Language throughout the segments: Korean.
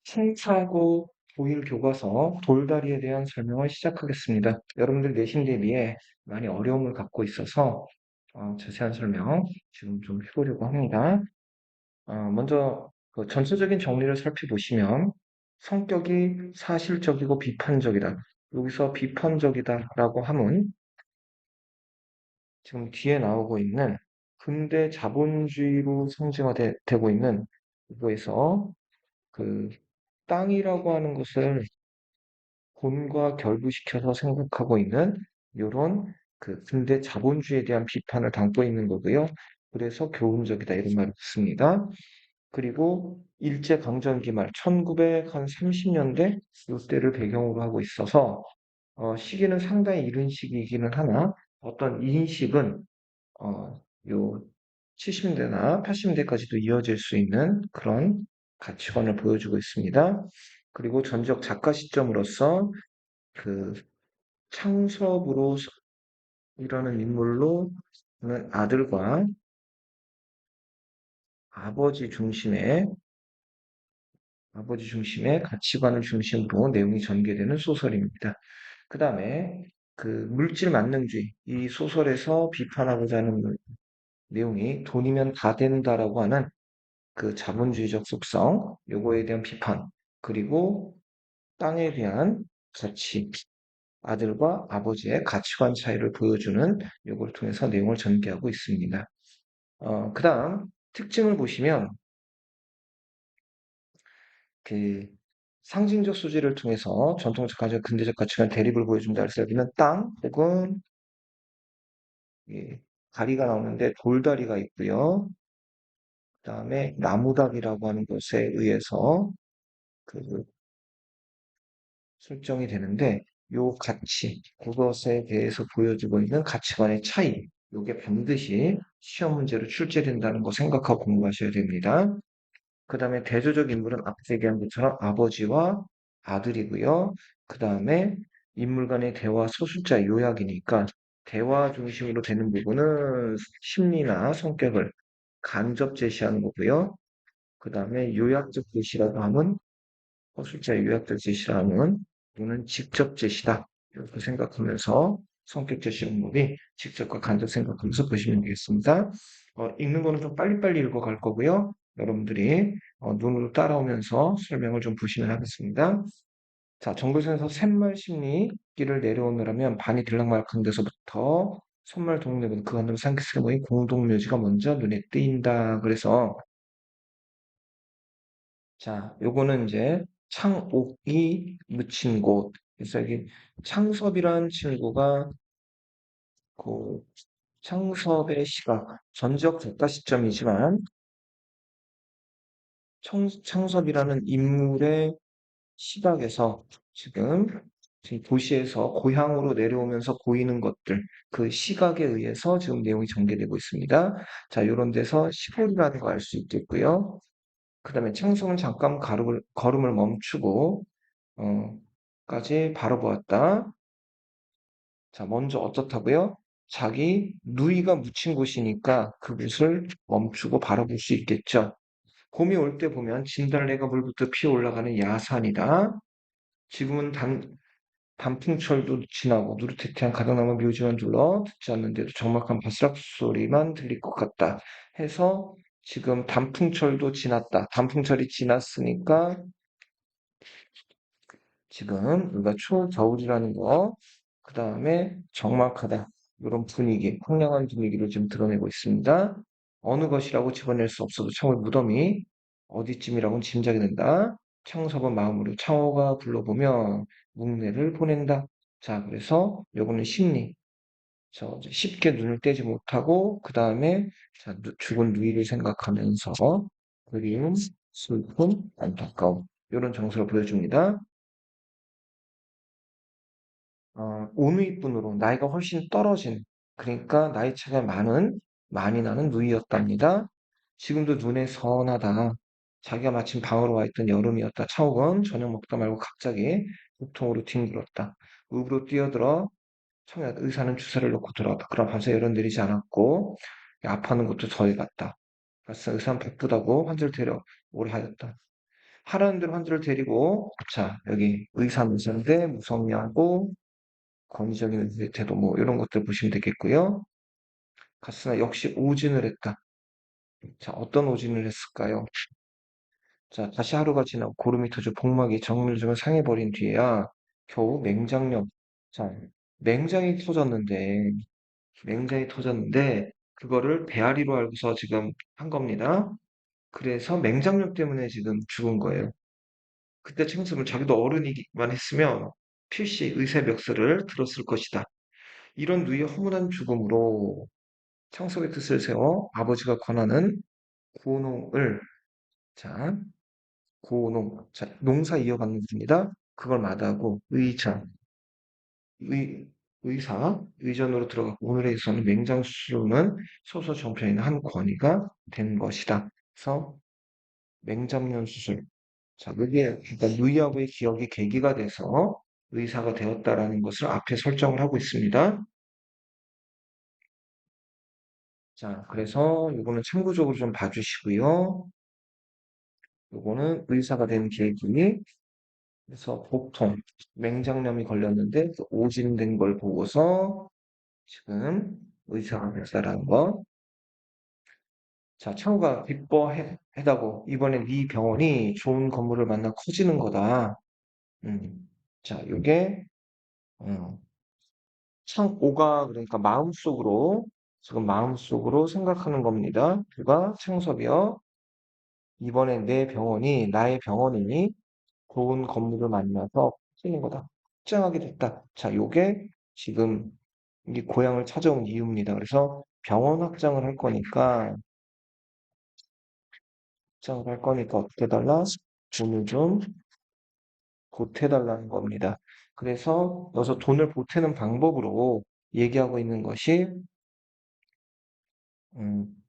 신사고 고일 교과서 돌다리에 대한 설명을 시작하겠습니다. 여러분들 내신 대비에 많이 어려움을 갖고 있어서 자세한 설명 지금 좀 해보려고 합니다. 먼저 그 전체적인 정리를 살펴보시면 성격이 사실적이고 비판적이다. 여기서 비판적이다라고 함은 지금 뒤에 나오고 있는 근대 자본주의로 상징화되고 있는 이거에서 그 땅이라고 하는 것을 본과 결부시켜서 생각하고 있는 요런 그 근대 자본주의에 대한 비판을 담고 있는 거고요. 그래서 교훈적이다 이런 말을 듣습니다. 그리고 일제강점기 말 1930년대 요때를 배경으로 하고 있어서 시기는 상당히 이른 시기이기는 하나 어떤 인식은 요 70년대나 80년대까지도 이어질 수 있는 그런 가치관을 보여주고 있습니다. 그리고 전적 작가 시점으로서 그 창섭으로 이라는 인물로 아들과 아버지 중심의 아버지 중심의 가치관을 중심으로 내용이 전개되는 소설입니다. 그 다음에 그 물질 만능주의 이 소설에서 비판하고자 하는 내용이 돈이면 다 된다라고 하는 그 자본주의적 속성 요거에 대한 비판 그리고 땅에 대한 가치 아들과 아버지의 가치관 차이를 보여주는 요걸 통해서 내용을 전개하고 있습니다. 그다음 특징을 보시면 그 상징적 소재를 통해서 전통적 가치와 근대적 가치관 대립을 보여준다 그래서 여기는 땅 혹은 예, 다리가 나오는데 돌다리가 있고요. 그다음에 나무다리라고 하는 것에 의해서 그 설정이 되는데 요 가치, 그것에 대해서 보여지고 있는 가치관의 차이, 요게 반드시 시험 문제로 출제된다는 거 생각하고 공부하셔야 됩니다. 그 다음에 대조적 인물은 앞서 얘기한 것처럼 아버지와 아들이고요. 그 다음에 인물 간의 대화 소수자 요약이니까 대화 중심으로 되는 부분은 심리나 성격을 간접 제시하는 거고요. 그 다음에 요약적 제시라고 하면 소수자 요약적 제시라면 또는 직접 제시다. 이렇게 생각하면서 성격 제시 방법이 직접과 간접 생각하면서 보시면 되겠습니다. 읽는 거는 좀 빨리빨리 읽어갈 거고요. 여러분들이 눈으로 따라오면서 설명을 좀 보시면 하겠습니다. 자, 정글선에서 샘말 심리기를 내려오느라면 반이 들락말락한 데서부터 손말 동네분 그 안으로 상기스레 모인 공동묘지가 먼저 눈에 띄인다. 그래서 자, 요거는 이제 창옥이 묻힌 곳. 그래서 여기 창섭이라는 친구가 그 창섭의 시각, 전적 작가 시점이지만 창섭이라는 인물의 시각에서 지금 도시에서 고향으로 내려오면서 보이는 것들, 그 시각에 의해서 지금 내용이 전개되고 있습니다. 자, 이런 데서 시골이라는 거 알 수 있겠고요. 그 다음에 창섭은 잠깐 걸음을 멈추고 까지 바라보았다. 자, 먼저 어떻다고요? 자기 누이가 묻힌 곳이니까 그곳을 멈추고 바라볼 수 있겠죠. 봄이 올 때 보면 진달래가 물부터 피어 올라가는 야산이다. 지금은 단풍철도 지나고 누르테테한 가닥나무 묘지만 둘러 듣지 않는데도 적막한 바스락 소리만 들릴 것 같다. 해서 지금 단풍철도 지났다. 단풍철이 지났으니까 지금 우리가 초겨울이라는 거, 그 다음에 적막하다. 이런 분위기, 황량한 분위기를 지금 드러내고 있습니다. 어느 것이라고 집어낼 수 없어도 창호의 무덤이 어디쯤이라고는 짐작이 된다. 창섭은 마음으로 창호가 불러보며 묵내를 보낸다. 자, 그래서 요거는 심리. 쉽게 눈을 떼지 못하고, 그 다음에 죽은 누이를 생각하면서 그리움, 슬픔, 안타까움. 이런 정서를 보여줍니다. 오누이뿐으로 나이가 훨씬 떨어진, 그러니까 나이 차가 많이 나는 누이였답니다. 지금도 눈에 선하다. 자기가 마침 방으로 와 있던 여름이었다. 차옥은 저녁 먹다 말고 갑자기 복통으로 뒹굴었다. 읍으로 뛰어들어 청약 의사는 주사를 놓고 들어왔다. 그럼 밤새 열은 내리지 않았고 아파하는 것도 더해갔다. 그래서 의사는 바쁘다고 환자를 데려오라 하였다. 하라는 대로 환자를 데리고, 자, 여기 의사 문제인데 무성의하고 권위적인 의사의 태도 뭐 이런 것들 보시면 되겠고요. 갔으나 역시 오진을 했다. 자, 어떤 오진을 했을까요? 자, 다시 하루가 지나고 고름이 터져 복막이 정밀적으로 상해버린 뒤에야 겨우 맹장염. 자, 맹장이 터졌는데, 맹장이 터졌는데, 그거를 배앓이로 알고서 지금 한 겁니다. 그래서 맹장염 때문에 지금 죽은 거예요. 그때 창섭은 자기도 어른이기만 했으면 필시 의사의 멱살을 들었을 것이다. 이런 누이의 허무한 죽음으로 창섭의 뜻을 세워 아버지가 권하는 구농을, 자, 고농, 자, 농사 이어받는 겁니다. 그걸 마다하고 의, 의전으로 들어가고 오늘에서는 맹장수술은 소서 정편인 한 권위가 된 것이다. 그래서 맹장염 수술. 자, 그게 그러니까 누이하고의 기억이 계기가 돼서 의사가 되었다라는 것을 앞에 설정을 하고 있습니다. 자, 그래서 이거는 참고적으로 좀 봐주시고요. 이거는 의사가 된 계기. 그래서 보통 맹장염이 걸렸는데 그 오진된 걸 보고서 지금 의사가 됐다라는 거. 자, 창우가 기뻐했다고 이번에 네 병원이 좋은 건물을 만나 커지는 거다. 자, 이게 어, 창오가 그러니까 마음속으로 지금 마음속으로 생각하는 겁니다. 그가 창섭이여 이번에 내 병원이 나의 병원이니 좋은 건물을 만나서 쓰는 거다. 확장하게 됐다. 자, 요게 지금 이 고향을 찾아온 이유입니다. 그래서 병원 확장을 할 거니까 어떻게 달라? 돈을 좀 보태달라는 겁니다. 그래서 여기서 돈을 보태는 방법으로 얘기하고 있는 것이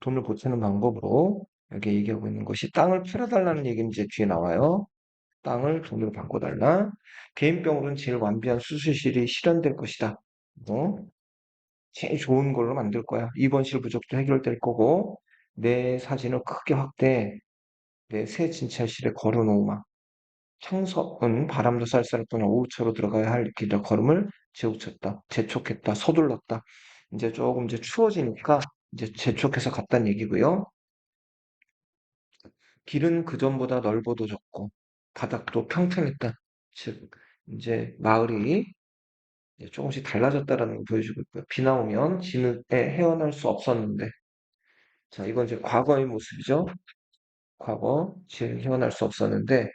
돈을 보태는 방법으로 여기 얘기하고 있는 것이 땅을 팔아달라는 얘기는 이제 뒤에 나와요. 땅을 돈으로 바꿔달라. 개인병으로는 제일 완비한 수술실이 실현될 것이다. 어? 제일 좋은 걸로 만들 거야. 입원실 부족도 해결될 거고, 내 사진을 크게 확대해. 내 새 진찰실에 걸어놓으마. 창석은 바람도 쌀쌀했더니 오후차로 들어가야 할 길을 걸음을 재촉했다. 서둘렀다. 이제 조금 이제 추워지니까 이제 재촉해서 갔다는 얘기고요. 길은 그전보다 넓어도 졌고, 바닥도 평평했다. 즉, 이제 마을이 이제 조금씩 달라졌다라는 걸 보여주고 있고요. 비 나오면 진흙에 헤어날 수 없었는데, 자, 이건 이제 과거의 모습이죠. 과거, 진흙 헤어날 수 없었는데,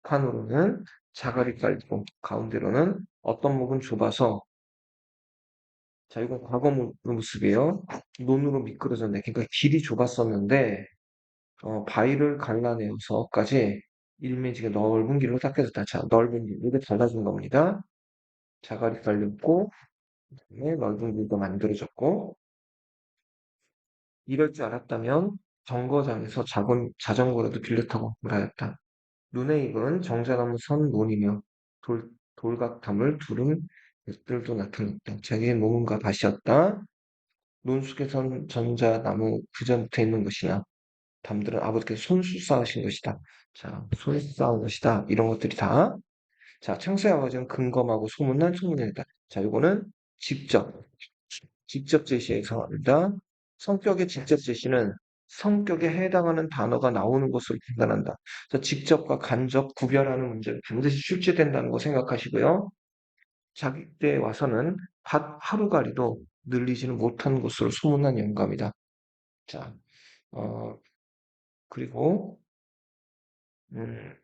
판으로는 자갈이 깔리고, 가운데로는 어떤 목은 좁아서, 자, 이건 과거 모습이에요. 논으로 미끄러졌네. 그러니까 길이 좁았었는데, 바위를 갈라내어서까지 일면지게 넓은 길로 닦여졌다. 자, 넓은 길, 이게 달라진 겁니다. 자갈이 깔렸고, 그다음에 넓은 길도 만들어졌고, 이럴 줄 알았다면 정거장에서 자전거라도 빌려 타고 돌아였다. 눈에 익은 정자나무 선 논이며 돌각담을 두른 것들도 나타났다. 자기의 몸과 밭이었다. 논속에선 전자나무 그전부터 있는 것이나 담들은 아버지께서 손수 쌓으신 것이다. 자, 손수 쌓은 것이다. 이런 것들이 다. 자, 창수의 아버지는 근검하고 소문난 소문이다. 자, 이거는 직접 제시해서 합니다. 성격의 직접 제시는 성격에 해당하는 단어가 나오는 것으로 판단한다. 그래서 직접과 간접 구별하는 문제는 반드시 출제된다는 거 생각하시고요. 자기 때 와서는 하루가리도 늘리지는 못한 것으로 소문난 영감이다. 자, 어, 그리고 음,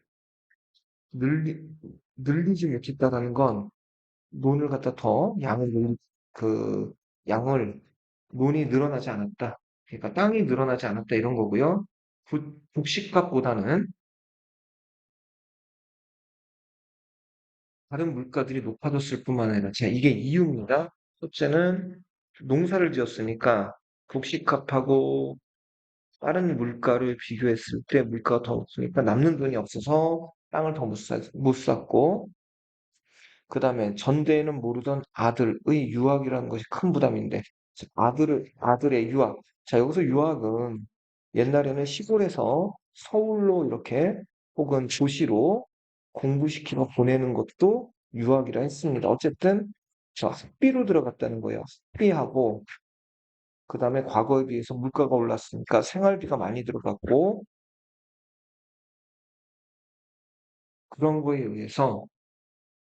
늘리, 늘리지 못했다라는 건 논을 갖다 더 그 양을 논이 늘어나지 않았다. 그러니까 땅이 늘어나지 않았다 이런 거고요. 복식값보다는 다른 물가들이 높아졌을 뿐만 아니라 제가 이게 이유입니다. 첫째는 농사를 지었으니까 복식값하고 다른 물가를 비교했을 때 물가가 더 없으니까 남는 돈이 없어서 땅을 더 못 샀고 그 다음에 전대에는 모르던 아들의 유학이라는 것이 큰 부담인데, 즉 아들의 유학. 자, 여기서 유학은 옛날에는 시골에서 서울로 이렇게 혹은 도시로 공부시키고 보내는 것도 유학이라 했습니다. 어쨌든 저 학비로 들어갔다는 거예요. 학비하고 그다음에 과거에 비해서 물가가 올랐으니까 생활비가 많이 들어갔고 그런 거에 의해서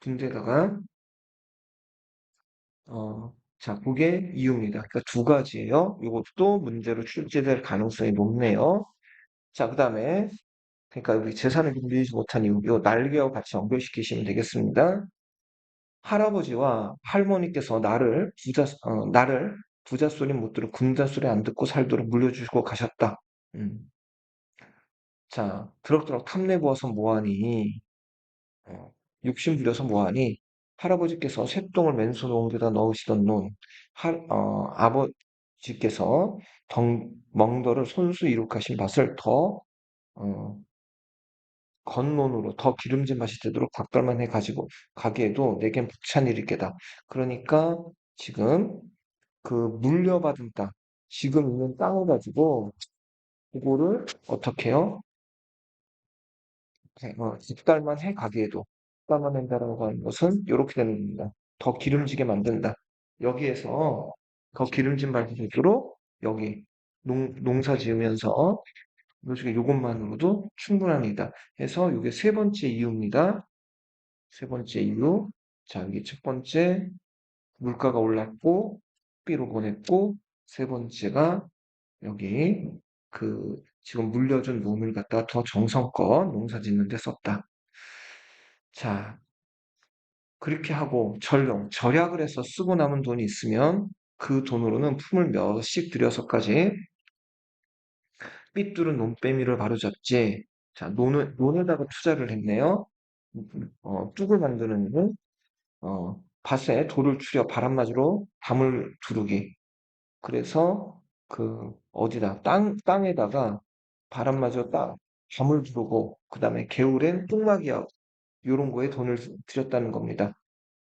군대에다가 자, 그게 이유입니다. 그러니까 두 가지예요. 이것도 문제로 출제될 가능성이 높네요. 자, 그다음에 그러니까 여기 재산을 빌리지 못한 이유, 요 날개와 같이 연결시키시면 되겠습니다. 할아버지와 할머니께서 나를 부자 소리 못 들어 군자 소리 안 듣고 살도록 물려주시고 가셨다. 음. 자, 그럭저럭 탐내 보아서 뭐하니? 어, 욕심 부려서 뭐하니? 할아버지께서 쇳똥을 맨손에 옮겨다 넣으시던 아버지께서 멍더를 손수 이룩하신 밭을 어, 겉논으로 더 기름진 맛이 되도록 닭달만 해가지고 가게에도 내겐 벅찬 일일 게다. 그러니까 지금 그 물려받은 땅, 지금 있는 땅을 가지고 그거를 어떻게 해요? 닭달만 해 가게에도 닭달만 한다라고 하는 것은 이렇게 되는 겁니다. 더 기름지게 만든다. 여기에서 더 기름진 맛이 되도록 여기 농사 지으면서 요것만으로도 충분합니다. 해서 이게 세 번째 이유입니다. 세 번째 이유. 자, 이게 첫 번째, 물가가 올랐고, 삐로 보냈고, 세 번째가 여기 지금 물려준 논을 갖다가 더 정성껏 농사 짓는 데 썼다. 자, 그렇게 하고 절약을 해서 쓰고 남은 돈이 있으면 그 돈으로는 품을 몇씩 들여서까지 삐뚤은 논빼미를 바로잡지. 자, 논에다가 투자를 했네요. 뚝을 만드는 밭에 돌을 추려 바람 맞으러 담을 두르기. 그래서 어디다, 땅에다가 바람 맞으러 담을 두르고, 그 다음에 개울엔 뚝막이하고, 요런 거에 돈을 들였다는 겁니다.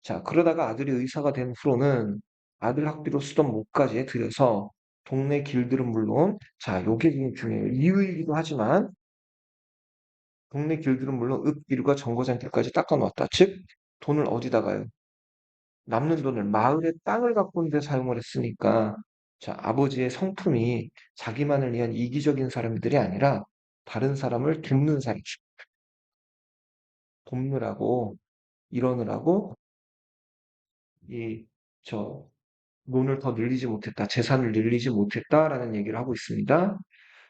자, 그러다가 아들이 의사가 된 후로는 아들 학비로 쓰던 목까지 들여서 동네 길들은 물론, 자, 요게 중요해요. 이유이기도 하지만, 동네 길들은 물론 읍길과 정거장길까지 닦아놓았다. 즉, 돈을 어디다가요? 남는 돈을 마을의 땅을 가꾼 데 사용을 했으니까 자, 아버지의 성품이 자기만을 위한 이기적인 사람들이 아니라 다른 사람을 돕는 사람, 돕느라고 이러느라고 이 저 돈을 더 늘리지 못했다, 재산을 늘리지 못했다라는 얘기를 하고 있습니다.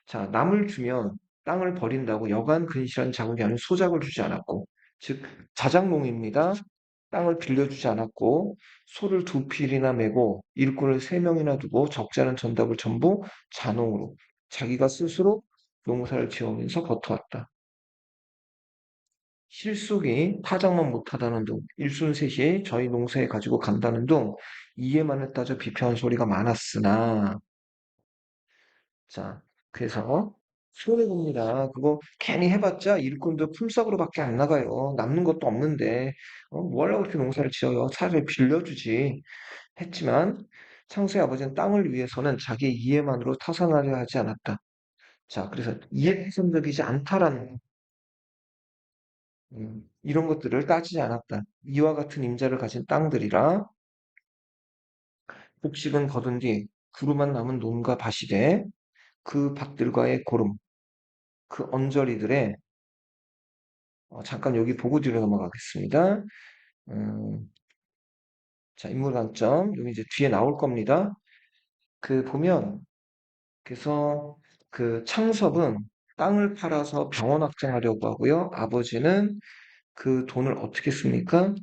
자, 남을 주면 땅을 버린다고 여간 근실한 자국이 아닌 소작을 주지 않았고, 즉 자작농입니다. 땅을 빌려주지 않았고 소를 두 필이나 메고 일꾼을 세 명이나 두고 적지 않은 전답을 전부 자농으로 자기가 스스로 농사를 지으면서 버텨왔다. 실속이 타작만 못하다는 둥, 일순셋이 저희 농사에 가지고 간다는 둥, 이해만을 따져 비평한 소리가 많았으나 자, 그래서 손해봅니다. 그거 괜히 해봤자 일꾼도 품삯으로밖에 안 나가요. 남는 것도 없는데 뭐 하려고 그렇게 농사를 지어요. 차라리 빌려주지 했지만 창수의 아버지는 땅을 위해서는 자기의 이해만으로 타산하려 하지 않았다. 자, 그래서 이해타산적이지 않다라는 이런 것들을 따지지 않았다. 이와 같은 임자를 가진 땅들이라 곡식은 거둔 뒤 구루만 남은 논과 밭이 돼 그 밭들과의 고름, 그 언저리들의 잠깐 여기 보고 뒤로 넘어가겠습니다. 음, 자, 인물 관점 여기 이제 뒤에 나올 겁니다. 보면 그래서 창섭은 땅을 팔아서 병원 확장하려고 하고요. 아버지는 그 돈을 어떻게 씁니까?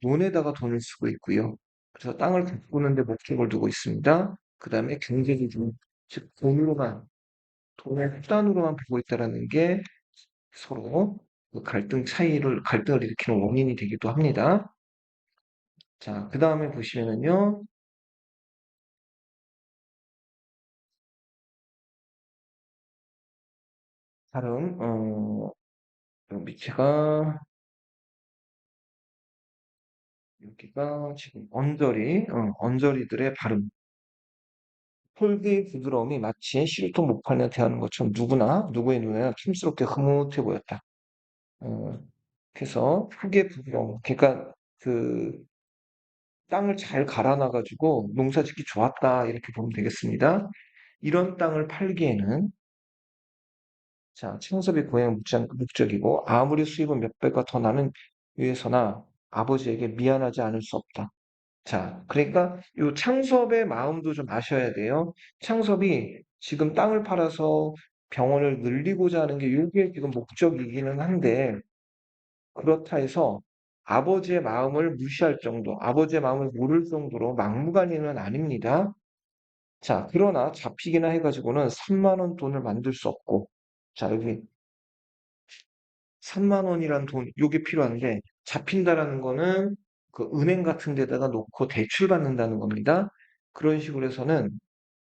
논에다가 돈을 쓰고 있고요. 그래서 땅을 가꾸는 데 목적을 두고 있습니다. 그 다음에 경제적인, 즉 돈의 수단으로만 보고 있다는 게 서로 갈등을 일으키는 원인이 되기도 합니다. 자, 그 다음에 보시면은요, 다른, 밑에가, 여기가 지금 언저리들의 발음. 폴드의 부드러움이 마치 실통 목판에 대하는 것처럼 누구의 눈에나 탐스럽게 흐뭇해 보였다. 어, 그래서 흙의 부드러움, 그러니까 그 땅을 잘 갈아놔가지고 농사짓기 좋았다 이렇게 보면 되겠습니다. 이런 땅을 팔기에는 자, 창섭이 고향 목적이고 아무리 수입은 몇 배가 더 나는 위해서나 아버지에게 미안하지 않을 수 없다. 자, 그러니까 요 창섭의 마음도 좀 아셔야 돼요. 창섭이 지금 땅을 팔아서 병원을 늘리고자 하는 게 요게 지금 목적이기는 한데 그렇다 해서 아버지의 마음을 무시할 정도, 아버지의 마음을 모를 정도로 막무가내는 아닙니다. 자, 그러나 잡히기나 해가지고는 3만 원 돈을 만들 수 없고, 자, 여기 3만 원이란 돈, 요게 필요한데, 잡힌다라는 거는 그 은행 같은 데다가 놓고 대출 받는다는 겁니다. 그런 식으로 해서는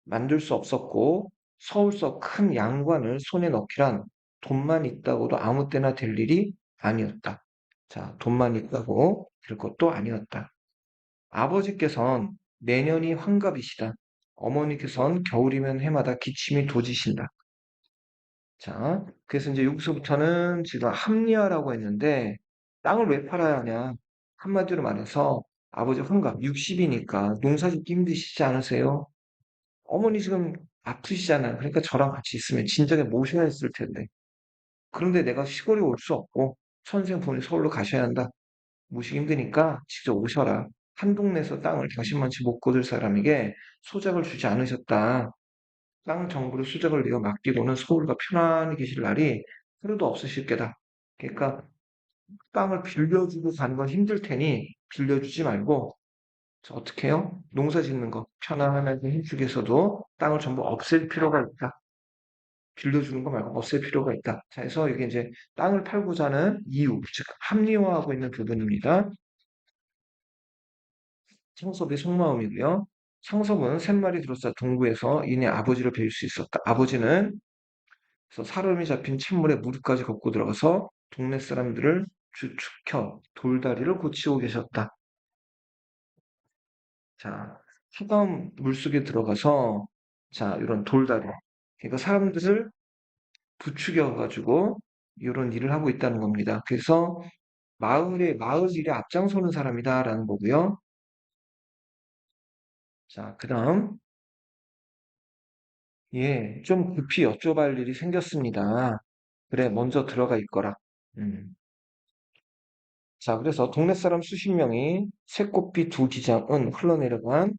만들 수 없었고, 서울서 큰 양관을 손에 넣기란 돈만 있다고도 아무 때나 될 일이 아니었다. 자, 돈만 있다고 될 것도 아니었다. 아버지께선 내년이 환갑이시다. 어머니께선 겨울이면 해마다 기침이 도지신다. 자, 그래서 이제 여기서부터는 지금 합리화라고 했는데 땅을 왜 팔아야 하냐? 한마디로 말해서 아버지 환갑 60이니까 농사짓기 힘드시지 않으세요? 어머니 지금 아프시잖아요. 그러니까 저랑 같이 있으면 진작에 모셔야 했을 텐데. 그런데 내가 시골에 올 수 없고 선생 부모님 서울로 가셔야 한다. 모시기 힘드니까 직접 오셔라. 한 동네에서 땅을 당신만치 못 거둘 사람에게 소작을 주지 않으셨다. 땅 정부를 수작을 내어 맡기고는 서울과 편안히 계실 날이 하루도 없으실 게다. 그러니까 땅을 빌려주고 가는 건 힘들 테니 빌려주지 말고 저 어떻게 해요? 농사 짓는 거 편안하게 힘주겠어도 땅을 전부 없앨 필요가 있다. 빌려주는 거 말고 없앨 필요가 있다. 자, 그래서 이게 이제 땅을 팔고자 하는 이유, 즉 합리화하고 있는 부분입니다. 창섭의 속마음이고요. 창섭은 샘말이 들어서 동부에서 이내 아버지를 뵐 수 있었다. 아버지는 그래서 사름이 잡힌 찬물에 무릎까지 걷고 들어가서 동네 사람들을 주축혀 돌다리를 고치고 계셨다. 자, 차가운 물속에 들어가서 자, 이런 돌다리. 그러니까 사람들을 부추겨 가지고 이런 일을 하고 있다는 겁니다. 그래서 마을 일에 앞장서는 사람이다라는 거고요. 자, 그다음 예, 좀 급히 여쭤볼 일이 생겼습니다. 그래, 먼저 들어가 있거라. 음. 자, 그래서 동네 사람 수십 명이 새꽃빛 두 기장은 흘러내려간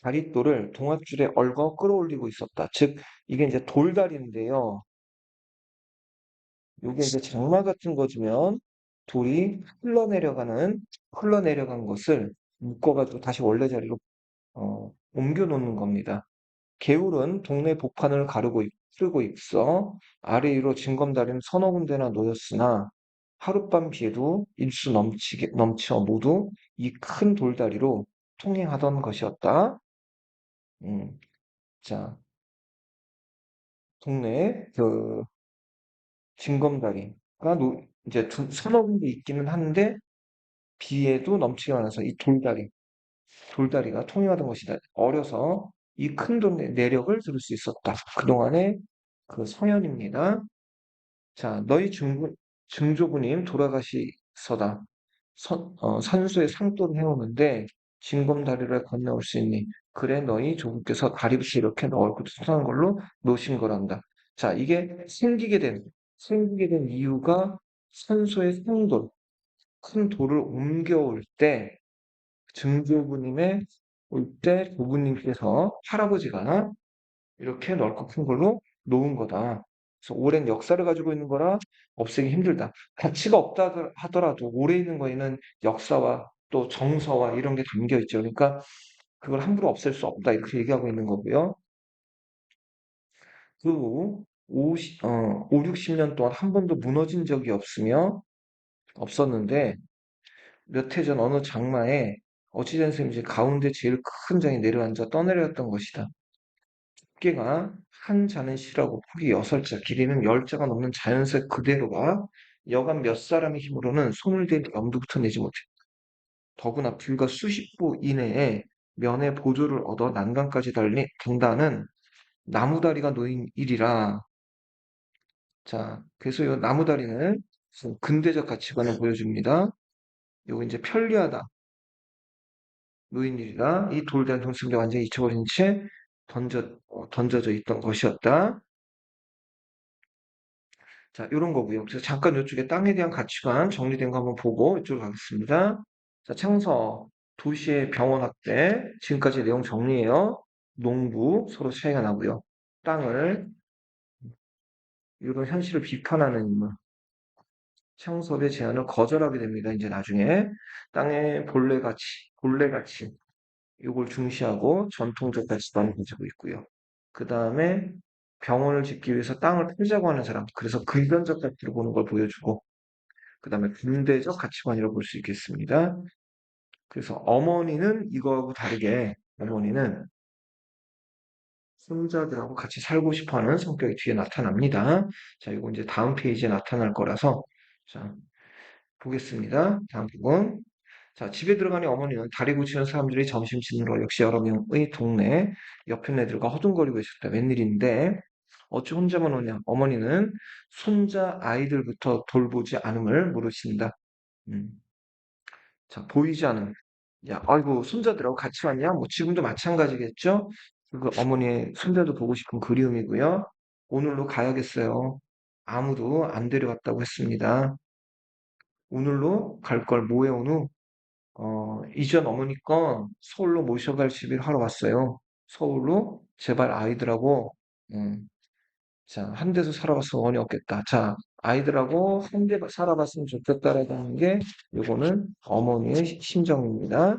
다릿돌을 동아줄에 얽어 끌어올리고 있었다. 즉, 이게 이제 돌다리인데요. 이게 이제 장마 같은 거 주면 돌이 흘러내려간 것을 묶어가지고 다시 원래 자리로 옮겨 놓는 겁니다. 개울은 동네 복판을 흐르고 있어 아래 위로 징검다리는 서너 군데나 놓였으나 하룻밤 비에도 넘쳐 모두 이 큰 돌다리로 통행하던 것이었다. 음, 자, 동네에 그 징검다리가 이제 서너 군데 있기는 한데 비에도 넘치게 많아서 이 돌다리가 통행하던 것이다. 어려서 이 큰 돈의 내력을 들을 수 있었다. 그동안의 그 서연입니다. 자, 증조부님 돌아가시서다. 산수의 상도를 해오는데 징검다리를 건너올 수 있니? 그래 너희 조부께서 다리부터 이렇게 넓고 튼튼한 걸로 놓으신 거란다. 자, 이게 생기게 된 이유가 산소의 상돌, 큰 돌을 옮겨올 때 증조부님의 올 때 조부님께서 할아버지가 이렇게 넓고 큰 걸로 놓은 거다. 그래서 오랜 역사를 가지고 있는 거라 없애기 힘들다. 가치가 없다 하더라도 오래 있는 거에는 역사와 또 정서와 이런 게 담겨 있죠. 그러니까 그걸 함부로 없앨 수 없다. 이렇게 얘기하고 있는 거고요. 그 후 5, 60년 동안 한 번도 무너진 적이 없었는데 몇 해 전 어느 장마에 어찌된 셈인지 가운데 제일 큰 장이 내려앉아 떠내려왔던 것이다. 두께가 한 자는 실하고 폭이 6자, 길이는 10자가 넘는 자연색 그대로가 여간 몇 사람의 힘으로는 손을 댈 염두부터 내지 못해. 더구나 불과 수십 보 이내에 면의 보조를 얻어 난간까지 된다는 나무다리가 놓인 일이라. 자, 그래서 이 나무다리는 근대적 가치관을 보여줍니다. 요거 이제 편리하다, 놓인 일이라. 이 돌된 동승자 완전히 잊혀버린 채 던져져 있던 것이었다. 자, 이런 거고요. 그래서 잠깐 이쪽에 땅에 대한 가치관 정리된 거 한번 보고 이쪽으로 가겠습니다. 자, 창서, 도시의 병원 확대, 지금까지 내용 정리해요. 농부, 서로 차이가 나고요. 땅을, 이런 현실을 비판하는 인물. 창섭의 제안을 거절하게 됩니다. 이제 나중에 땅의 본래 가치, 이걸 중시하고 전통적 가치관을 가지고 있고요. 그 다음에 병원을 짓기 위해서 땅을 팔자고 하는 사람, 그래서 근본적 가치로 보는 걸 보여주고, 그 다음에 근대적 가치관이라고 볼 수 있겠습니다. 그래서 어머니는 이거하고 다르게, 어머니는 손자들하고 같이 살고 싶어 하는 성격이 뒤에 나타납니다. 자, 이거 이제 다음 페이지에 나타날 거라서, 자, 보겠습니다. 다음 부분. 자, 집에 들어가니 어머니는 다리 고치는 사람들이 점심 지으러 역시 여러 명의 동네 옆에 애들과 허둥거리고 있었다. 웬일인데 어찌 혼자만 오냐? 어머니는 손자 아이들부터 돌보지 않음을 물으신다. 음. 자, 보이지 않음. 야, 아이고, 손자들하고 같이 왔냐? 뭐 지금도 마찬가지겠죠? 그 어머니의 손자도 보고 싶은 그리움이고요. 오늘로 가야겠어요. 아무도 안 데려갔다고 했습니다. 오늘로 갈 걸 모해온 후 이전 어머니 건 서울로 모셔갈 시비를 하러 왔어요. 서울로 제발 아이들하고 음, 자, 한 데서 살아봤어 원이 없겠다. 자, 아이들하고 한 대 살아봤으면 좋겠다라는 게 요거는 어머니의 심정입니다.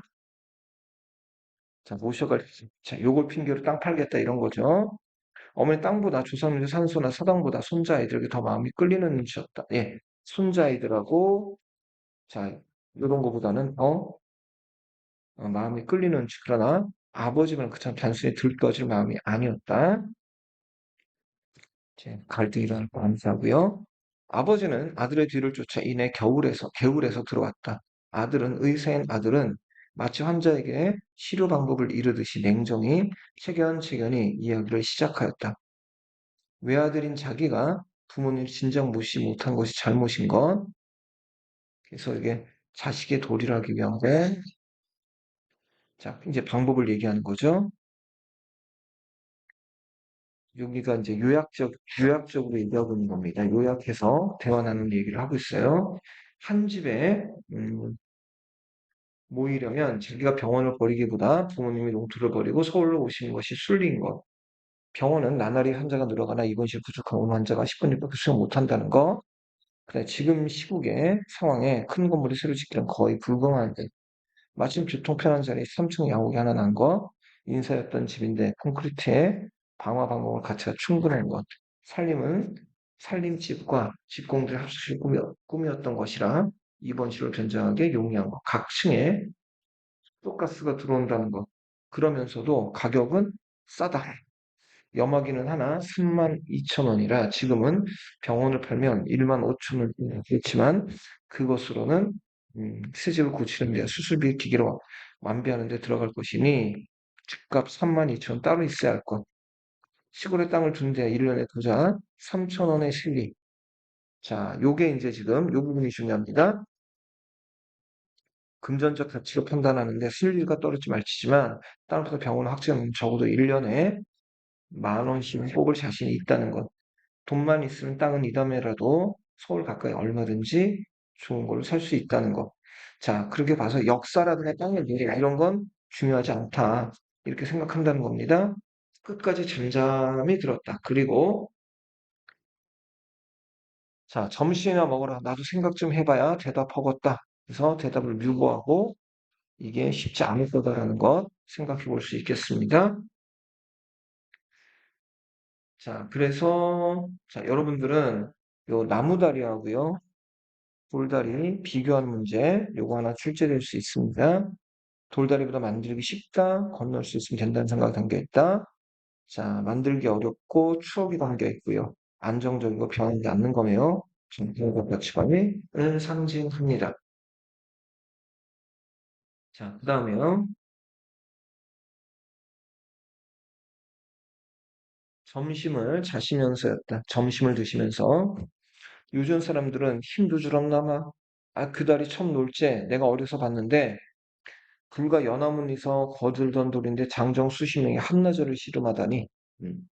자, 자, 요걸 핑계로 땅 팔겠다 이런 거죠. 어머니 땅보다 조상님의 산소나 사당보다 손자 아이들에게 더 마음이 끌리는 눈치였다. 예, 손자 아이들하고 자, 이런 거보다는 마음이 끌리는 그러나 아버지만 그참 단순히 들떠질 마음이 아니었다. 이제 갈등이 일어날 뻔하고요. 아버지는 아들의 뒤를 쫓아 이내 개울에서 들어왔다. 의사인 아들은 마치 환자에게 치료 방법을 이르듯이 냉정히 체견체견히 이야기를 시작하였다. 외아들인 자기가 부모님 진작 무시 못한 것이 잘못인 것. 그래서 이게 자식의 도리를 하기 위한 거. 자, 이제 방법을 얘기하는 거죠. 여기가 이제 요약적으로 얘기하고 있는 겁니다. 요약해서 대화 나누는 얘기를 하고 있어요. 한 집에, 모이려면 자기가 병원을 버리기보다 부모님이 농토를 버리고 서울로 오시는 것이 순리인 것. 병원은 나날이 환자가 늘어가나 입원실 부족한 온 환자가 10분밖에 수용 못한다는 거. 그래, 지금 시국의 상황에 큰 건물이 새로 짓기는 거의 불가능한데 마침 교통편한 자리에 3층 야옥이 하나 난 거, 인사였던 집인데 콘크리트에 방화 방법을 갖춰야 충분한 것. 살림은 살림집과 집공들의 합숙실 꿈이었던 것이라 입원실을 견장하게 용이한 것. 각 층에 가스가 들어온다는 것. 그러면서도 가격은 싸다. 염화기는 하나 32,000원이라 지금은 병원을 팔면 15,000원 그렇지만 그것으로는 세제를 고치는 데 수술비 기계로 완비하는 데 들어갈 것이니 집값 32,000원 따로 있어야 할 것. 시골에 땅을 둔 데 1년에 부자 3,000원의 실리. 자, 요게 이제 지금 요 부분이 중요합니다. 금전적 가치로 판단하는데 실리가 떨어지지 말지지만 땅부터 병원 확정은 적어도 1년에 10,000원씩 뽑을 자신이 있다는 것. 돈만 있으면 땅은 이담에라도 서울 가까이 얼마든지 좋은 걸로 살 수 있다는 거. 자, 그렇게 봐서 역사라든가 땅의 미래 이런 건 중요하지 않다. 이렇게 생각한다는 겁니다. 끝까지 잠잠히 들었다. 그리고 자, 점심이나 먹으라. 나도 생각 좀 해봐야 대답하겠다. 그래서 대답을 유보하고 이게 쉽지 않을 거다라는 것 생각해 볼 수 있겠습니다. 자, 그래서 자, 여러분들은 요 나무다리하고요. 돌다리 비교하는 문제 요거 하나 출제될 수 있습니다. 돌다리보다 만들기 쉽다, 건널 수 있으면 된다는 생각이 담겨 있다. 자, 만들기 어렵고 추억이 담겨 있고요. 안정적이고 변하지 않는 거네요. 정신적 가치관을 상징합니다. 자, 그 다음에요. 점심을 자시면서였다. 점심을 드시면서. 요즘 사람들은 힘도 줄었나마? 아, 그 다리 처음 놀 때 내가 어려서 봤는데 불과 연화문에서 거들던 돌인데 장정 수십 명이 한나절을 씨름하다니. 음.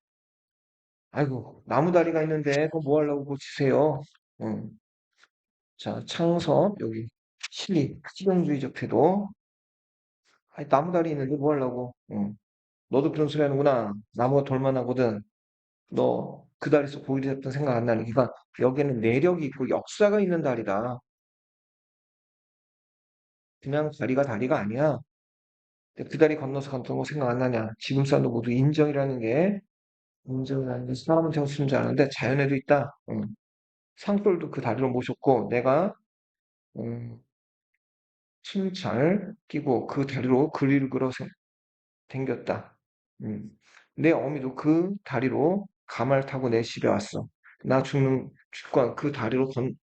아이고, 나무다리가 있는데 그거 뭐 하려고 고치세요? 음. 자, 창섭, 여기 실리, 실용주의적 태도. 아니, 나무다리 있는데 뭐 하려고? 너도 그런 소리 하는구나. 나무가 돌만하거든. 너 그 다리에서 고일이 됐던 생각 안 나니? 그러니까 여기는 내력이 있고 역사가 있는 다리다. 그냥 다리가 다리가 아니야. 근데 그 다리 건너서 갔던 거 생각 안 나냐? 지금 사람도 모두 인정이라는 게 사람한테 없는 줄 아는데 자연에도 있다. 산골도 그 다리로 모셨고 내가 음, 침잘 끼고 그 다리로 그리를 걸어 댕겼다. 음. 내 어미도 그 다리로 가마를 타고 내 집에 왔어. 나 죽는 죽건 그 다리로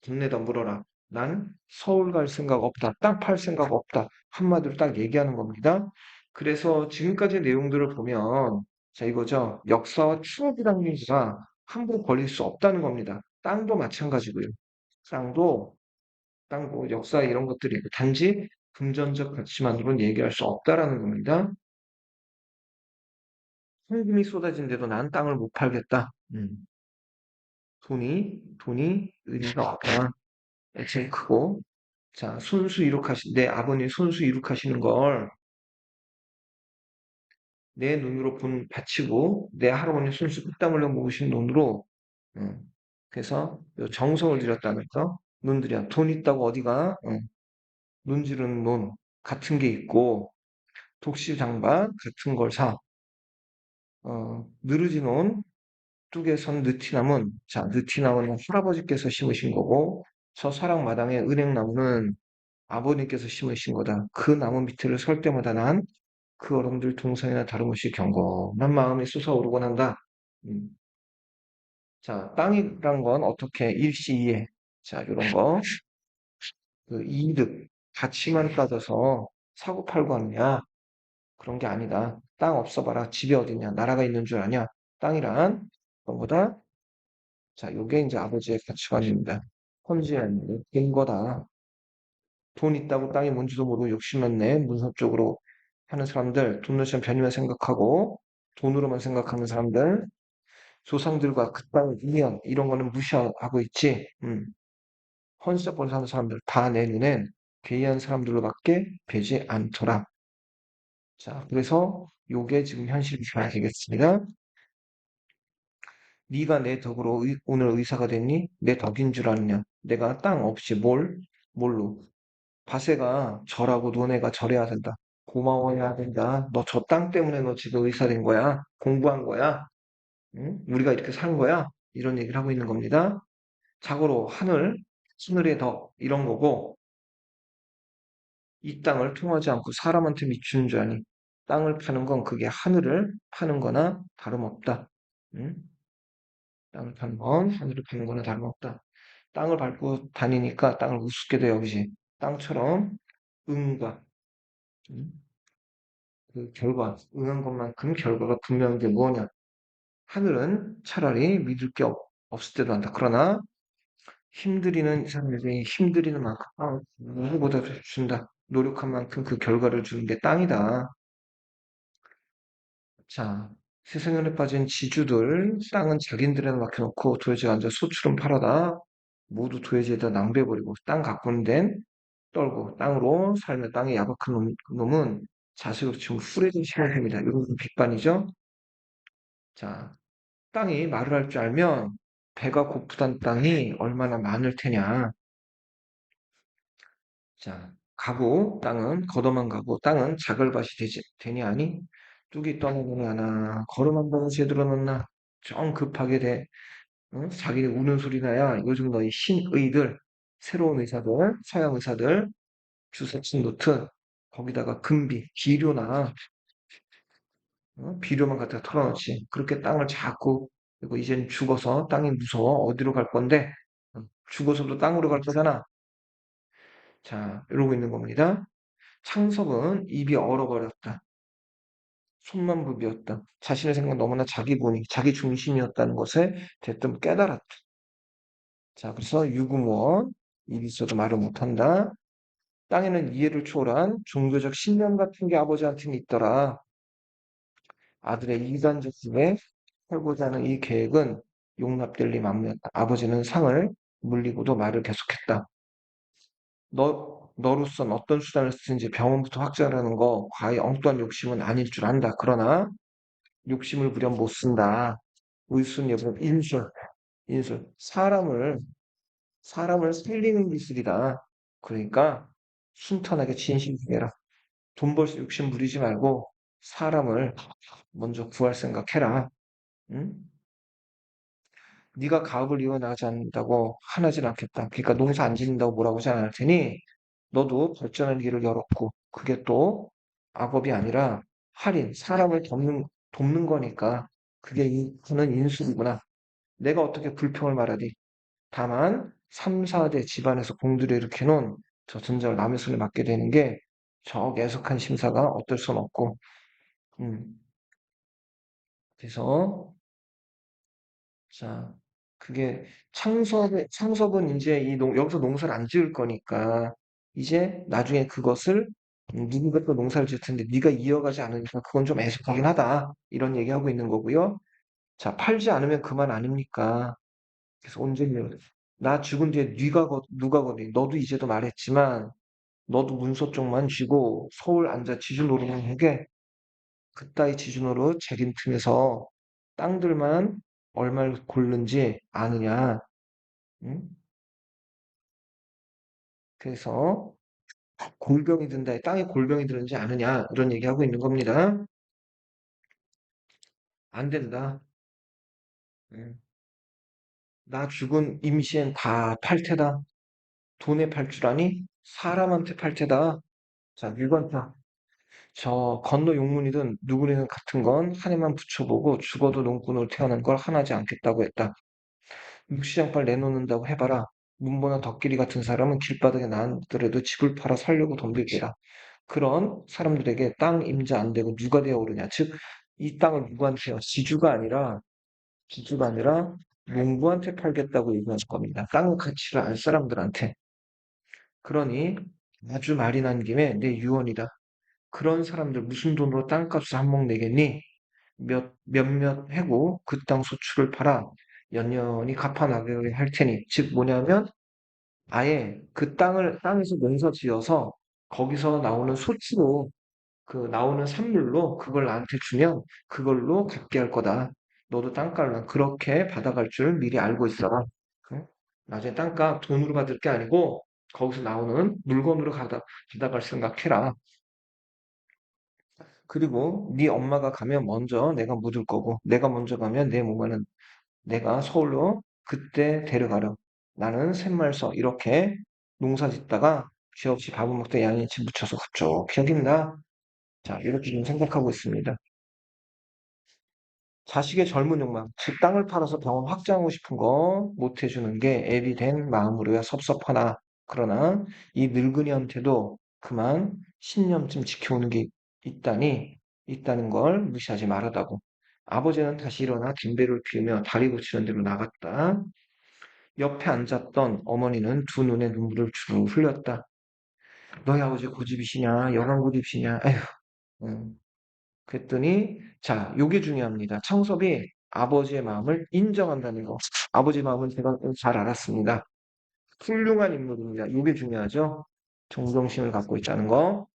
건네다 물어라. 난 서울 갈 생각 없다. 땅 팔 생각 없다. 한마디로 딱 얘기하는 겁니다. 그래서 지금까지 내용들을 보면 자 이거죠. 역사와 추억이라는 얘기가 함부로 걸릴 수 없다는 겁니다. 땅도 마찬가지고요. 땅도 땅도 역사 이런 것들이 단지 금전적 가치만으로는 얘기할 수 없다라는 겁니다. 현금이 쏟아진데도 난 땅을 못 팔겠다. 돈이 의미가 없다. 제일 크고. 자, 내 아버님 손수 이룩하시는 걸 내 눈으로 바치고, 내 할아버님 손수 땀 흘려 모으신 돈으로, 음, 그래서 요 정성을 들였다면서, 눈 들여. 돈 있다고 어디가, 눈 지르는 놈 같은 게 있고, 독실장반 같은 걸 사. 느르진 온 뚝에선 느티나무는 자 느티나무는 할아버지께서 심으신 거고 저 사랑마당의 은행나무는 아버님께서 심으신 거다. 그 나무 밑을 설 때마다 난 그 어른들 동상이나 다름없이 경건한 마음이 솟아오르곤 한다. 음. 자 땅이란 건 어떻게 일시이해 자 이런 거 그 이득 가치만 따져서 사고 팔고 하느냐 그런 게 아니다. 땅 없어봐라 집이 어딨냐 나라가 있는 줄 아냐 땅이란 그런 거다. 자, 요게 이제 아버지의 가치관입니다. 헌지한 된 거다. 돈 있다고 땅이 뭔지도 모르고 욕심났네. 문서적으로 하는 사람들, 돈을 좀 변이만 생각하고 돈으로만 생각하는 사람들, 조상들과 그 땅의 인연 이런 거는 무시하고 있지. 헌시적으로 사는 사람들 다 내 눈엔 괴이한 사람들로밖에 되지 않더라. 자, 그래서 요게 지금 현실이 돼야 되겠습니다. 네가 내 덕으로 오늘 의사가 됐니? 내 덕인 줄 아느냐? 내가 땅 없이 뭘로? 바세가 절하고 너네가 절해야 된다. 고마워해야 된다. 너 저 땅 때문에 너 지금 의사 된 거야. 공부한 거야. 응? 우리가 이렇게 산 거야. 이런 얘기를 하고 있는 겁니다. 자고로 하늘의 덕 이런 거고 이 땅을 통하지 않고 사람한테 미치는 줄 아니. 땅을 파는 건 그게 하늘을 파는 거나 다름없다. 응? 땅을 파는 건 하늘을 파는 거나 다름없다. 땅을 밟고 다니니까 땅을 우습게도 여기지. 땅처럼 응과 음, 그 결과, 응한 것만큼 결과가 분명한 게 뭐냐? 하늘은 차라리 믿을 게 없을 때도 한다. 그러나 힘들이는 사람들이 힘들이는 만큼 누구보다도 준다. 노력한 만큼 그 결과를 주는 게 땅이다. 자, 세상에 빠진 지주들, 땅은 자기들에게 맡겨놓고 도예지가 앉아 소출은 팔아다 모두 도예지에다 낭비해버리고 땅 가꾸는 데는 떨고 땅으로 살며 땅에 야박한 놈은 자식으로 지금 후레진 시간입니다. 이런 건 빅반이죠. 자, 땅이 말을 할 줄 알면 배가 고프단 땅이 얼마나 많을 테냐. 자, 땅은 걷어만 가고 땅은 자글밭이 되니 아니? 뚝이 떠내느니 하나 걸음 한 번은 제대로 넣나? 좀 급하게 돼. 응? 자기네 우는 소리 나야 요즘 너희 신의들 새로운 의사들 서양 의사들 주사친 노트 거기다가 금비 비료나 비료만 갖다 털어놓지. 그렇게 땅을 자꾸 그리고 이젠 죽어서 땅이 무서워 어디로 갈 건데 죽어서도 땅으로 갈 거잖아. 자, 이러고 있는 겁니다. 창섭은 입이 얼어버렸다. 손만 부비었다. 자신의 생각 너무나 자기본위, 자기 중심이었다는 것에 대뜸 깨달았다. 자, 그래서 유구무원, 입이 있어도 말을 못한다. 땅에는 이해를 초월한 종교적 신념 같은 게 아버지한테는 있더라. 아들의 이간적 집에 살고자 하는 이 계획은 용납될 리 만무했다. 아버지는 상을 물리고도 말을 계속했다. 너로선 어떤 수단을 쓰든지 병원부터 확장하는 거 과히 엉뚱한 욕심은 아닐 줄 안다. 그러나 욕심을 부려 못 쓴다. 의순 여부 인술. 사람을 살리는 기술이다. 그러니까 순탄하게 진실해라. 돈 벌 수 욕심 부리지 말고 사람을 먼저 구할 생각해라. 응? 네가 가업을 이어나가지 않는다고 화나진 않겠다. 그러니까 농사 안 짓는다고 뭐라고 하지 않을 테니 너도 발전할 길을 열었고 그게 또 악업이 아니라 할인, 사람을 돕는 거니까 그는 인술이구나. 내가 어떻게 불평을 말하리. 다만 3, 4대 집안에서 공들여 일으켜놓은 저 전쟁을 남의 손에 맡게 되는 게 저 애석한 심사가 어쩔 수는 없고 음, 그래서 자, 그게 창섭은 이제 여기서 농사를 안 지을 거니까, 이제 나중에 그것을, 누군가 또 농사를 지을 텐데, 네가 이어가지 않으니까 그건 좀 애석하긴 하다. 이런 얘기하고 있는 거고요. 자, 팔지 않으면 그만 아닙니까? 그래서 온전히, 나 죽은 뒤에 누가 거니? 너도 이제도 말했지만, 너도 문서 쪽만 쥐고 서울 앉아 지주 노릇만 게 그따위 지주노릇 재림틈에서 땅들만 얼마를 고르는지 아느냐. 응? 그래서 골병이 든다. 땅에 골병이 드는지 아느냐. 이런 얘기하고 있는 겁니다. 안 된다. 응. 나 죽은 임시엔 다 팔 테다. 돈에 팔 줄 아니? 사람한테 팔 테다. 자, 물건타. 저 건너 용문이든 누구든 같은 건 한 해만 붙여보고 죽어도 농꾼으로 태어난 걸 하나지 않겠다고 했다. 육시장발 내놓는다고 해봐라. 문보나 덕길이 같은 사람은 길바닥에 나앉더라도 집을 팔아 살려고 덤빌게라. 그런 사람들에게 땅 임자 안 되고 누가 되어 오르냐. 즉, 이 땅을 누구한테요? 지주가 아니라 농부한테 팔겠다고 얘기할 겁니다. 땅 가치를 알 사람들한테. 그러니 아주 말이 난 김에 내 유언이다. 그런 사람들 무슨 돈으로 땅값을 한몫 내겠니? 몇몇 해고 그 땅 소출을 팔아 연연히 갚아나가게 할 테니. 즉 뭐냐면 아예 그 땅에서 농사 지어서 거기서 나오는 소치로 그 나오는 산물로 그걸 나한테 주면 그걸로 갚게 할 거다. 너도 땅값을 그렇게 받아갈 줄 미리 알고 있어라. 응? 나중에 땅값 돈으로 받을 게 아니고 거기서 나오는 물건으로 받아갈 생각해라. 그리고 네 엄마가 가면 먼저 내가 묻을 거고 내가 먼저 가면 내 몸에는 내가 서울로 그때 데려가렴. 나는 샘말서 이렇게 농사 짓다가 죄 없이 밥을 먹다 양이치 묻혀서 갑자기 기억나? 자, 이렇게 좀 생각하고 있습니다. 자식의 젊은 욕망, 즉 땅을 팔아서 병원 확장하고 싶은 거 못 해주는 게 애비 된 마음으로야 섭섭하나. 그러나 이 늙은이한테도 그만 신념쯤 지켜오는 게 있다는 걸 무시하지 말아다고. 아버지는 다시 일어나 빈배를 피우며 다리 붙이는 대로 나갔다. 옆에 앉았던 어머니는 두 눈에 눈물을 주르르 흘렸다. 너희 아버지 고집이시냐? 영한 고집이시냐? 에휴. 음. 그랬더니 자, 요게 중요합니다. 창섭이 아버지의 마음을 인정한다는 거. 아버지 마음은 제가 잘 알았습니다. 훌륭한 인물입니다. 요게 중요하죠. 정정심을 갖고 있다는 거.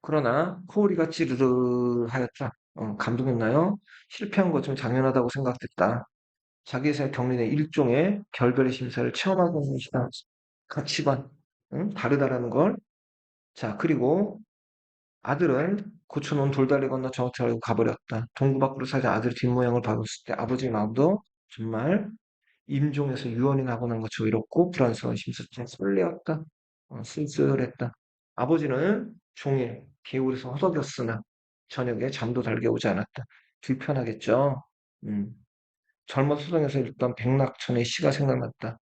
그러나 코오리가 찌르르 하였다. 감동했나요? 실패한 것 좀 당연하다고 생각됐다. 자기의 경륜의 일종의 결별의 심사를 체험하고 있는 시간. 가치관, 응? 다르다라는 걸. 자, 그리고 아들은 고쳐놓은 돌다리 건너 저한테 알고 가버렸다. 동구 밖으로 사자 아들 뒷모양을 봤을 때 아버지의 마음도 정말 임종에서 유언이 나고 난 것처럼 이렇고 불안스러운 심수처럼 설레었다. 쓸쓸했다. 아버지는 종일 개울에서 허덕였으나 저녁에 잠도 달게 오지 않았다. 불편하겠죠. 음. 젊은 소동에서 읽던 백낙천의 시가 생각났다.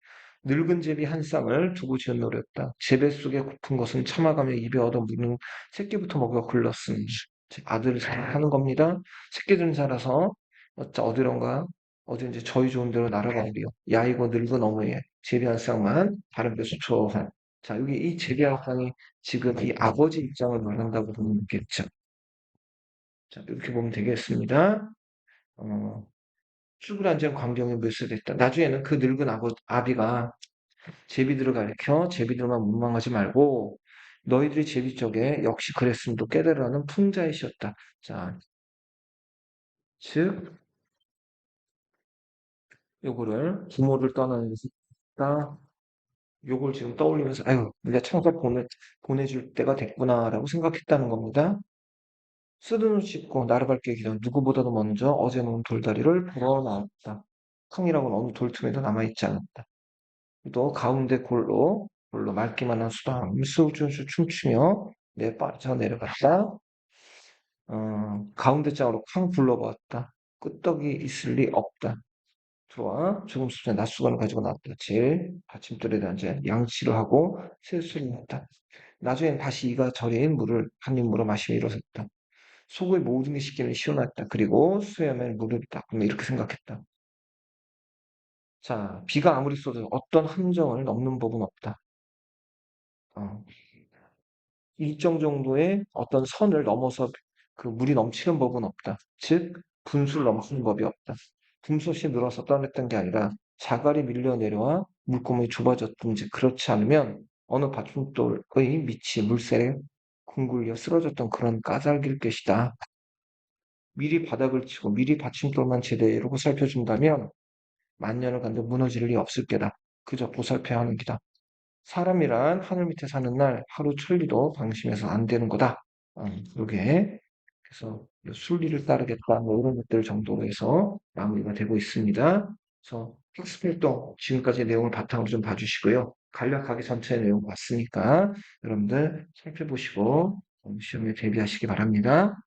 늙은 제비 한 쌍을 두고 지은 노래였다. 재배 속에 고픈 것은 참아가며 입에 얻어 물는 새끼부터 먹여 굴렀음. 제 아들을 생각하는 겁니다. 새끼들은 자라서 어디론가 어디 이제 저희 좋은 데로 날아가 버려. 야 이거 늙은 어머니의 재래한 쌍만 다른 데서 초한. 자 여기 이 재래한 쌍이 지금 이 아버지 입장을 말한다고 보면 되겠죠. 자 이렇게 보면 되겠습니다. 어, 출불안전 광경에 묘사됐다. 나중에는 그 늙은 아비가 제비들을 가리켜 제비들만 원망하지 말고 너희들이 제비 쪽에 역시 그랬음도 깨달으라는 풍자이셨다. 자, 즉 요거를 부모를 떠나는 것이다. 요걸 지금 떠올리면서 아유 이제 창사 보내줄 때가 됐구나라고 생각했다는 겁니다. 스드는 씻고 나를 밟게 기던 누구보다도 먼저 어제 놓은 돌다리를 불어넣었다. 坑이라고는 어느 돌틈에도 남아있지 않았다. 또 가운데 골로 맑기만 한 수다 물소우준수 춤추며 빠져 내려갔다. 가운데 장으로 쾅 불러보았다. 끄떡이 있을 리 없다. 들어와 조금 숲에 낮수건을 가지고 나왔다. 제일 받침돌에 앉아 양치를 하고 세수를 했다. 나중엔 다시 이가 절인 물을 한 입 물어 마시며 일어섰다. 속의 모든 게 씻기는 시원했다. 그리고 수염에 물을 닦으며 이렇게 생각했다. 자, 비가 아무리 쏟아도 어떤 함정을 넘는 법은 없다. 어, 일정 정도의 어떤 선을 넘어서 그 물이 넘치는 법은 없다. 즉, 분수를 넘치는 법이 없다. kum솥이 늘어서 떠냈던 게 아니라 자갈이 밀려 내려와 물구멍이 좁아졌든지 그렇지 않으면 어느 받침돌의 밑이 물살에 궁굴려 쓰러졌던 그런 까닭일 것이다. 미리 바닥을 치고 미리 받침돌만 제대로 보살펴준다면 만년을 간도 무너질 리 없을 게다. 그저 보살펴야 하는 기다. 사람이란 하늘 밑에 사는 날 하루 천리도 방심해서 안 되는 거다. 요게 그래서 순리를 따르겠다 뭐 이런 것들 정도로 해서 마무리가 되고 있습니다. 그래서 학습활동 지금까지 내용을 바탕으로 좀 봐주시고요. 간략하게 전체 내용 봤으니까 여러분들 살펴보시고 시험에 대비하시기 바랍니다.